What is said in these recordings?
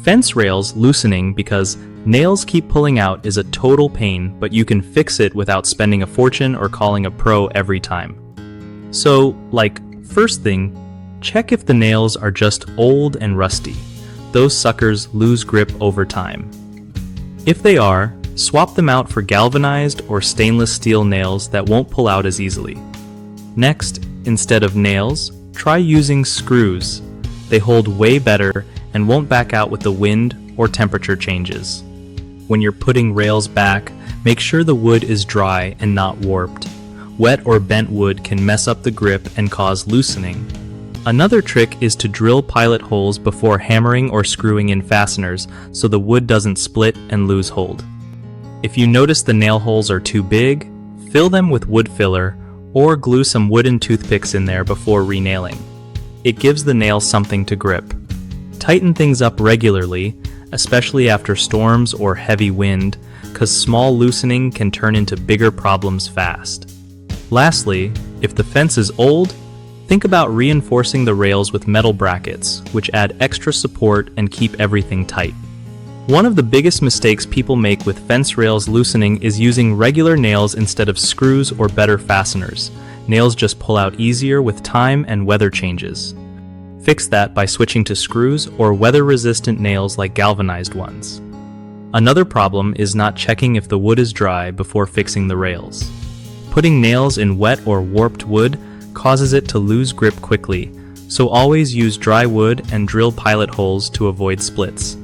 Fence rails loosening because nails keep pulling out is a total pain, but you can fix it without spending a fortune or calling a pro every time. So, first thing, check if the nails are just old and rusty. Those suckers lose grip over time. If they are, swap them out for galvanized or stainless steel nails that won't pull out as easily. Next, instead of nails, try using screws. They hold way better and won't back out with the wind or temperature changes. When you're putting rails back, make sure the wood is dry and not warped. Wet or bent wood can mess up the grip and cause loosening. Another trick is to drill pilot holes before hammering or screwing in fasteners so the wood doesn't split and lose hold. If you notice the nail holes are too big, fill them with wood filler or glue some wooden toothpicks in there before renailing. It gives the nail something to grip. Tighten things up regularly, especially after storms or heavy wind, because small loosening can turn into bigger problems fast. Lastly, if the fence is old, think about reinforcing the rails with metal brackets, which add extra support and keep everything tight. One of the biggest mistakes people make with fence rails loosening is using regular nails instead of screws or better fasteners. Nails just pull out easier with time and weather changes. Fix that by switching to screws or weather-resistant nails like galvanized ones. Another problem is not checking if the wood is dry before fixing the rails. Putting nails in wet or warped wood causes it to lose grip quickly, so always use dry wood and drill pilot holes to avoid splits.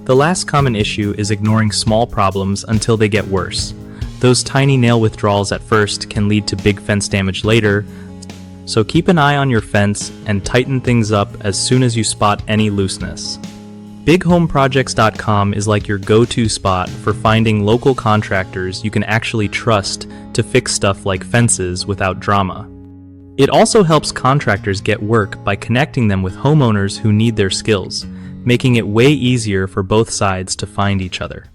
The last common issue is ignoring small problems until they get worse. Those tiny nail withdrawals at first can lead to big fence damage later, so keep an eye on your fence and tighten things up as soon as you spot any looseness. BigHomeProjects.com is like your go-to spot for finding local contractors you can actually trust to fix stuff like fences without drama. It also helps contractors get work by connecting them with homeowners who need their skills, making it way easier for both sides to find each other.